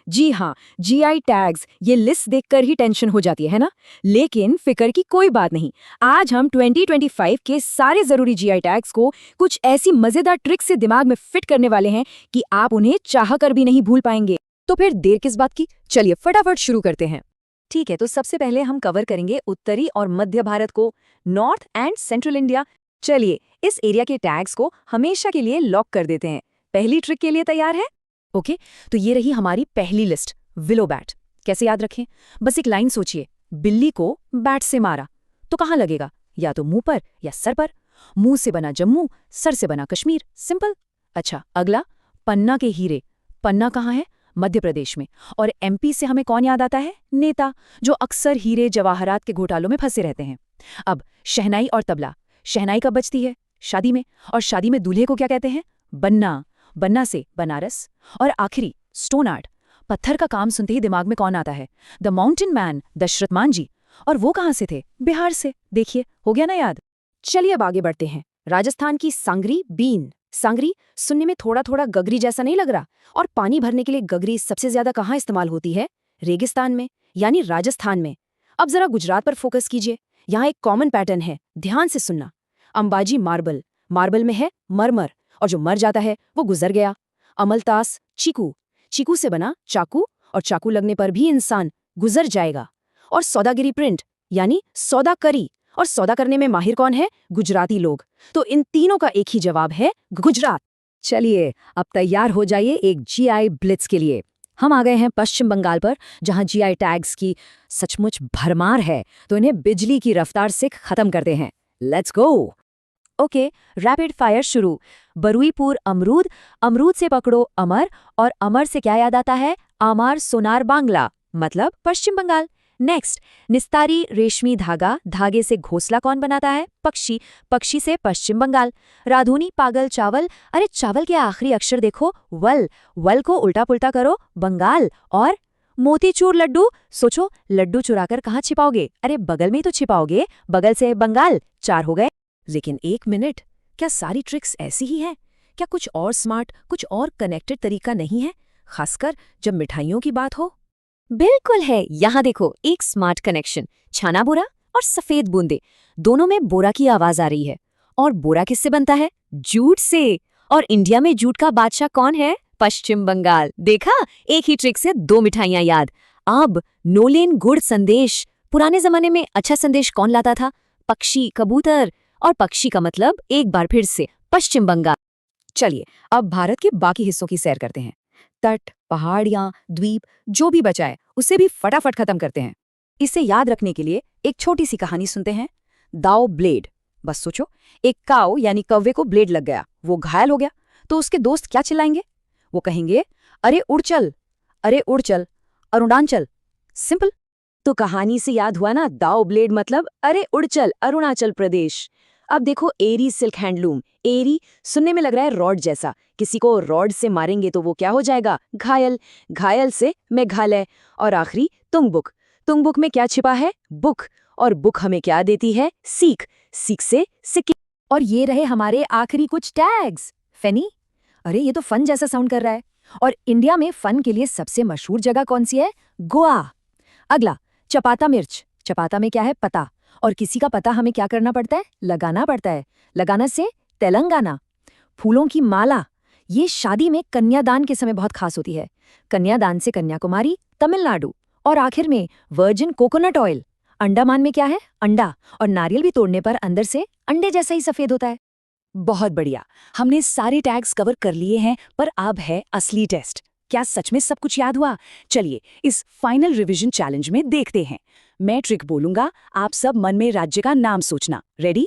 जी हाँ, GI tags ये list देखकर ही टेंशन हो जाती है ना। लेकिन फिक्र की कोई बात नहीं। आज हम 2025 के सारे जरूरी जीआई टैग्स को कुछ ऐसी मजेदार ट्रिक से दिमाग में फिट करने वाले हैं कि आप उन्हें चाह कर भी नहीं भूल पाएंगे। तो फिर देर किस बात की, चलिए फटाफट शुरू करते हैं। ठीक है, तो सबसे पहले हम कवर करेंगे उत्तरी और मध्य भारत को, नॉर्थ एंड सेंट्रल इंडिया। चलिए इस एरिया के टैग्स को हमेशा के लिए लॉक कर देते हैं। पहली ट्रिक के लिए तैयार है? ओके, तो ये रही हमारी पहली लिस्ट, विलो बैट। कैसे याद रखें? बस एक लाइन सोचिए, बिल्ली को बैट से मारा तो कहाँ लगेगा? या तो मुंह पर या सर पर। मुंह से बना जम्मू, सर से बना कश्मीर, सिंपल। अच्छा, अगला, पन्ना के हीरे। पन्ना कहाँ है? मध्य प्रदेश में। और एमपी से हमें कौन याद आता है? नेता, जो अक्सर हीरे जवाहरात के घोटालों में फंसे रहते हैं। अब शहनाई और तबला। शहनाई कब बजती है? शादी में। और शादी में दूल्हे को क्या कहते हैं? बन्ना। बन्ना से बनारस। और आखिरी, स्टोन आर्ट। पत्थर का काम सुनते ही दिमाग में कौन आता है? द माउंटेन मैन, दशरथ मान जी। और वो कहाँ से थे? बिहार से। देखिए, हो गया ना याद। चलिए अब आगे बढ़ते हैं। राजस्थान की सांगरी बीन। सांगरी सुनने में थोड़ा थोड़ा गगरी जैसा नहीं लग रहा? और पानी भरने के लिए गगरी सबसे ज्यादा कहाँ इस्तेमाल होती है? रेगिस्तान में, यानी राजस्थान में। अब जरा गुजरात पर फोकस कीजिए। यहाँ एक कॉमन पैटर्न है, ध्यान से सुनना। अंबाजी मार्बल। मार्बल में है मरमर, और जो मर जाता है वो गुजर गया। अमलतास, चीकू। चीकू से बना चाकू, और चाकू लगने पर भी इंसान गुजर जाएगा। और सौदागिरी प्रिंट, यानी सौदा करी। और सौदा करने में माहिर कौन है? गुजराती लोग। तो इन तीनों का एक ही जवाब है, गुजरात। चलिए अब तैयार हो जाइए एक जीआई ब्लिट्स के लिए। हम आ गए हैं पश्चिम बंगाल पर, जहां जीआई टैग्स की सचमुच भरमार है। तो इन्हें बिजली की रफ्तार से खत्म करते हैं। Let's go. Okay, rapid fire शुरू। बरुईपुर अमरूद। अमरूद से पकड़ो अमर, और अमर से क्या याद आता है? आमार सोनार बांग्ला, मतलब पश्चिम बंगाल। नेक्स्ट, निस्तारी रेशमी धागा। धागे से घोंसला कौन बनाता है? पक्षी। पक्षी से पश्चिम बंगाल। राधुनी पागल चावल। अरे चावल के आखिरी अक्षर देखो, वल। वल को उल्टा पुल्टा करो, बंगाल। और मोतीचूर लड्डू। सोचो, लड्डू चुराकर कहाँ छिपाओगे? अरे बगल में ही तो छिपाओगे, बगल से बंगाल। 4 हो गए। लेकिन एक मिनट, क्या सारी ट्रिक्स ऐसी ही हैं? क्या कुछ और स्मार्ट, कुछ और कनेक्टेड तरीका नहीं है, खासकर जब मिठाइयों की बात हो? बिल्कुल है। यहाँ देखो, एक स्मार्ट कनेक्शन। छाना बोरा और सफेद बूंदे, दोनों में बोरा की आवाज आ रही है। और बोरा किससे बनता है? जूट से। और इंडिया में जूट का बादशाह कौन है? पश्चिम बंगाल। देखा, एक ही ट्रिक से 2 मिठाइयां याद। अब नोलेन गुड़ संदेश। पुराने जमाने में अच्छा संदेश कौन लाता था? पक्षी, कबूतर। और पक्षी का मतलब एक बार फिर से पश्चिम बंगाल। चलिए अब भारत के बाकी हिस्सों की सैर करते हैं। तट, पहाड़ियां, द्वीप, जो भी बचा है उसे भी फटाफट खत्म करते हैं। इसे याद रखने के लिए एक छोटी सी कहानी सुनते हैं। दाओ ब्लेड। बस सोचो, एक काऊ यानी कौवे को ब्लेड लग गया, वो घायल हो गया। तो उसके दोस्त क्या चिल्लाएंगे? वो कहेंगे, अरे उड़ चल, अरे उड़ चल, अरुणाचल। सिंपल। तो कहानी से याद हुआ ना, दाओ ब्लेड मतलब अरे उड़ चल, अरुणाचल प्रदेश। अब देखो, एरी सिल्क हैंडलूम। एरी सुनने में लग रहा है रॉड जैसा। किसी को रॉड से मारेंगे तो वो क्या हो जाएगा? घायल। घायल से मेघालय। और आखिरी, तुंगबुक। तुंगबुक में क्या छिपा है? बुक। और बुक हमें क्या देती है? सीख। सीख से सिक्किम। और ये रहे हमारे आखिरी कुछ टैग्स। फनी, अरे ये तो फन जैसा साउंड कर रहा है। और इंडिया में फन के लिए सबसे मशहूर जगह कौन सी है? गोवा। अगला, चपाता मिर्च। चपाता में क्या है? पता। और किसी का पता हमें क्या करना पड़ता है? लगाना पड़ता है। लगाना से तेलंगाना। फूलों की माला, ये शादी में कन्यादान के समय बहुत खास होती है। कन्यादान से कन्याकुमारी, तमिलनाडु। और आखिर में वर्जिन कोकोनट ऑयल। अंडमान में क्या है? अंडा। और नारियल भी तोड़ने पर अंदर से अंडे जैसा ही सफेद होता है। बहुत बढ़िया, हमने सारे टैग्स कवर कर लिए हैं, पर अब है असली टेस्ट। क्या सच में सब कुछ याद हुआ? चलिए इस फाइनल रिवीजन चैलेंज में देखते हैं। मैं ट्रिक बोलूंगा, आप सब मन में राज्य का नाम सोचना। रेडी?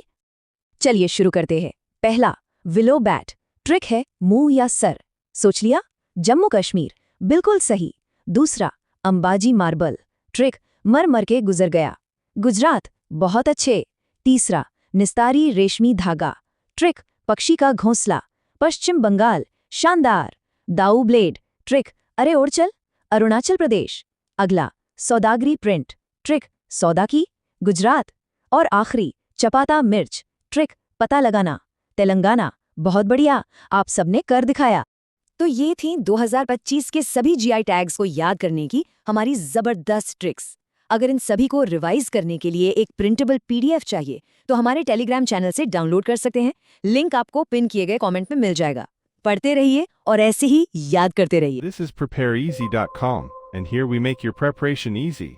चलिए शुरू करते हैं। पहला, विलो बैट। ट्रिक है मुंह या सर। सोच लिया? जम्मू कश्मीर, बिल्कुल सही। दूसरा, अंबाजी मार्बल। ट्रिक, मर मर के गुजर गया, गुजरात, बहुत अच्छे। तीसरा, निस्तारी रेशमी धागा। ट्रिक, पक्षी का घोंसला, पश्चिम बंगाल, शानदार। दाऊ ब्लेड। ट्रिक, अरे उड़ चल, अरुणाचल प्रदेश। अगला, सौदागरी प्रिंट। ट्रिक, सौदा की, गुजरात। और आखिरी, चपाता मिर्च। ट्रिक, पता लगाना, तेलंगाना। बहुत बढ़िया, आप सबने कर दिखाया। तो ये थी 2025 के सभी जीआई टैग्स को याद करने की हमारी जबरदस्त ट्रिक्स। अगर इन सभी को रिवाइज करने के लिए एक प्रिंटेबल पीडीएफ चाहिए तो हमारे टेलीग्राम चैनल से डाउनलोड कर सकते हैं। लिंक आपको पिन किए गए कमेंट में मिल जाएगा। पढ़ते रहिए और ऐसे ही याद करते रहिए। This is prepareeasy.com, and here we make your preparation easy.